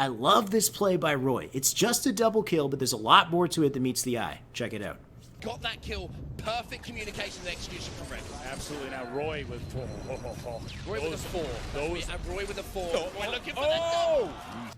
I love this play by Roy. It's just a double kill, but there's a lot more to it than meets the eye. Check it out. Got that kill. Perfect communication and execution from Red. Absolutely. Now Roy with four. Roy with a 4. Roy with a 4. We're looking for oh!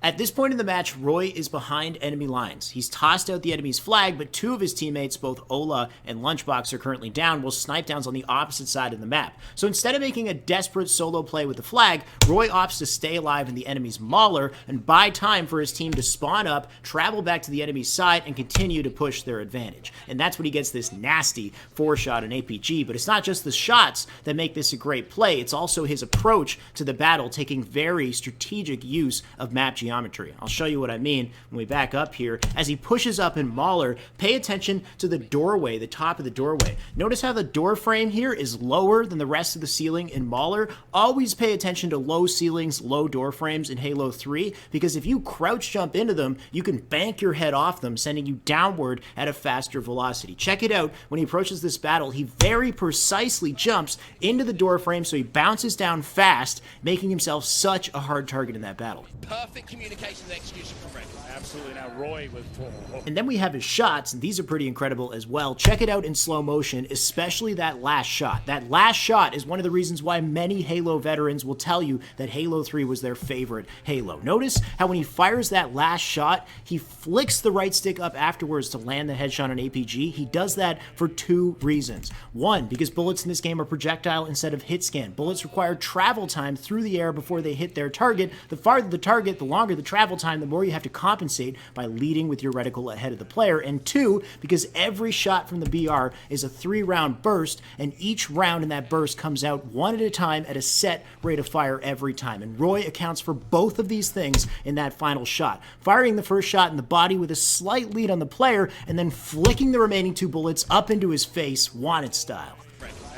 At this point in the match, Roy is behind enemy lines. He's tossed out the enemy's flag, but two of his teammates, both Ola and Lunchbox, are currently down, while Snipedown's on the opposite side of the map. So instead of making a desperate solo play with the flag, Roy opts to stay alive in the enemy's Mauler and buy time for his team to spawn up, travel back to the enemy's side, and continue to push their advantage. And that's when he gets this nasty 4-shot and APG, but it's not just the shots that make this a great play, it's also his approach to the battle, taking very strategic use of map geometry. I'll show you what I mean when we back up here. As he pushes up in Mauler, pay attention to the doorway, the top of the doorway. Notice how the door frame here is lower than the rest of the ceiling in Mauler. Always pay attention to low ceilings, low door frames in Halo 3, because if you crouch jump into them, you can bank your head off them, sending you downward at a faster velocity. Check it out. When he approaches this battle, he very precisely jumps into the door frame, so he bounces down fast, making himself such a hard target in that battle. Perfect communication and execution from Red. Absolutely. Now Roy with four. And then we have his shots, and these are pretty incredible as well. Check it out in slow motion, especially that last shot. That last shot is one of the reasons why many Halo veterans will tell you that Halo 3 was their favorite Halo. Notice how when he fires that last shot, he flicks the right stick up afterwards to land the headshot on APG. He does that for two reasons. One, because bullets in this game are projectile instead of hit scan. Bullets require travel time through the air before they hit their target. The farther the target, the longer the travel time, the more you have to compensate by leading with your reticle ahead of the player. And two, because every shot from the BR is a 3-round burst, and each round in that burst comes out one at a time at a set rate of fire every time. And Roy accounts for both of these things in that final shot. Firing the first shot in the body with a slight lead on the player, and then flicking the remaining two bullets up into his face, wanted style.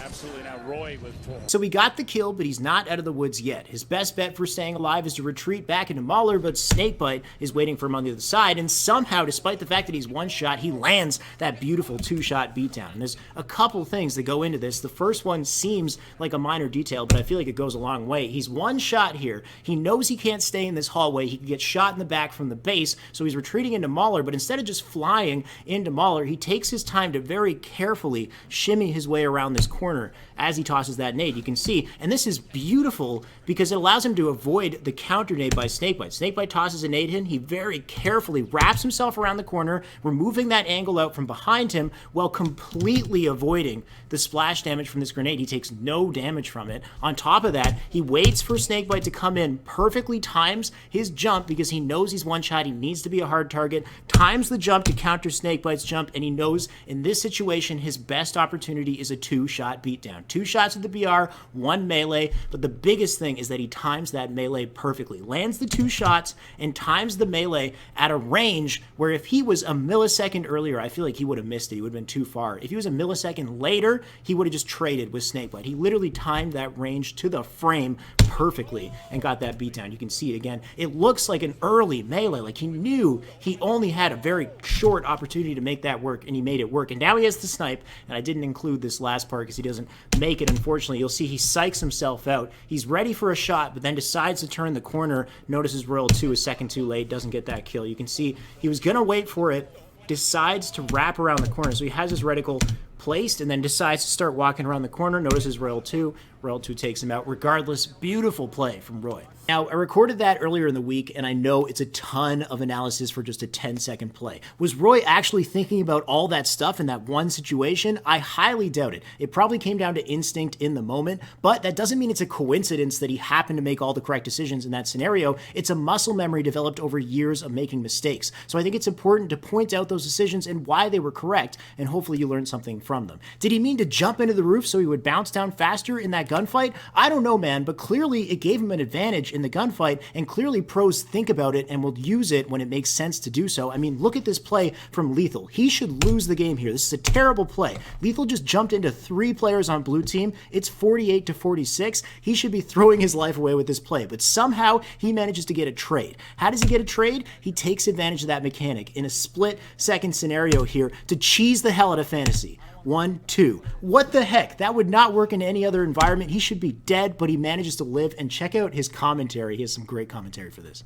Absolutely. Now Roy with four. So we got the kill, but he's not out of the woods yet. His best bet for staying alive is to retreat back into Mauler, but Snakebite is waiting for him on the other side, and somehow, despite the fact that he's one shot, he lands that beautiful 2-shot beatdown. And there's a couple things that go into this. The first one seems like a minor detail, but I feel like it goes a long way. He's one shot here. He knows he can't stay in this hallway. He can get shot in the back from the base, so he's retreating into Mauler, but instead of just flying into Mauler, he takes his time to very carefully shimmy his way around this corner as he tosses that nade. You can see, and this is beautiful because it allows him to avoid the counter nade by Snakebite. Snakebite tosses a nade in, he very carefully wraps himself around the corner, removing that angle out from behind him while completely avoiding the splash damage from this grenade. He takes no damage from it. On top of that, he waits for Snakebite to come in, perfectly times his jump because he knows he's one shot, he needs to be a hard target, times the jump to counter Snakebite's jump, and he knows in this situation his best opportunity is a 2-shot beatdown. 2 shots with the BR, 1 melee, but the biggest thing is that he times that melee perfectly. Lands the 2 shots and times the melee at a range where if he was a millisecond earlier, I feel like he would have missed it. He would have been too far. If he was a millisecond later, he would have just traded with Snakebite. He literally timed that range to the frame perfectly and got that beatdown. You can see it again. It looks like an early melee, like he knew he only had a very short opportunity to make that work, and he made it work. And now he has the snipe, and I didn't include this last part because he doesn't make it, unfortunately. You'll see he psychs himself out. He's ready for a shot, but then decides to turn the corner, notices Royal 2 a second too late, doesn't get that kill. You can see he was going to wait for it, decides to wrap around the corner. So he has his reticle placed and then decides to start walking around the corner, notices Royal 2. Royal 2 takes him out. Regardless, beautiful play from Roy. Now, I recorded that earlier in the week, and I know it's a ton of analysis for just a 10-second play. Was Roy actually thinking about all that stuff in that one situation? I highly doubt it. It probably came down to instinct in the moment, but that doesn't mean it's a coincidence that he happened to make all the correct decisions in that scenario. It's a muscle memory developed over years of making mistakes. So I think it's important to point out those decisions and why they were correct, and hopefully you learned something from them. Did he mean to jump into the roof so he would bounce down faster in that gunfight? I don't know, man, but clearly it gave him an advantage in the gunfight, and clearly pros think about it and will use it when it makes sense to do so. I mean, look at this play from Lethal. He should lose the game here. This is a terrible play. Lethal just jumped into 3 players on blue team. It's 48-46. He should be throwing his life away with this play, but somehow he manages to get a trade. How does he get a trade? He takes advantage of that mechanic in a split-second scenario here to cheese the hell out of Fantasy. 1, 2. What the heck? That would not work in any other environment. He should be dead, but he manages to live. And check out his commentary. He has some great commentary for this.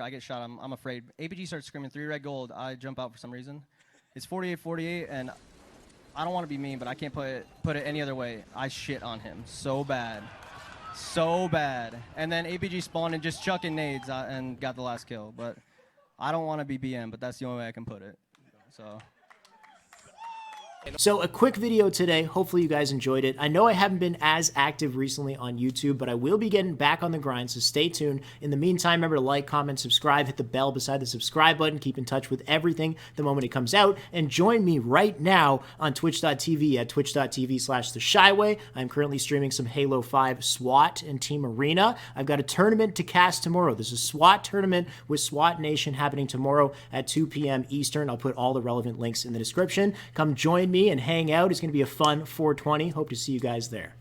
I get shot, I'm afraid. APG starts screaming 3 red gold. I jump out for some reason. It's 48-48, and I don't want to be mean, but I can't put it any other way. I shit on him so bad. So bad. And then APG spawned and just chucking nades and got the last kill. But I don't want to be BM, but that's the only way I can put it. So a quick video today. Hopefully you guys enjoyed it. I know I haven't been as active recently on YouTube, but I will be getting back on the grind, so stay tuned. In the meantime, remember to like, comment, subscribe, hit the bell beside the subscribe button, keep in touch with everything the moment it comes out, and join me right now on twitch.tv at twitch.tv/theshyway. I'm currently streaming some Halo 5 SWAT and Team Arena. I've got a tournament to cast tomorrow. There's a SWAT tournament with Swatnation happening tomorrow at 2 p.m. Eastern. I'll put all the relevant links in the description. Come join me and hang out. It's going to be a fun 420. Hope to see you guys there.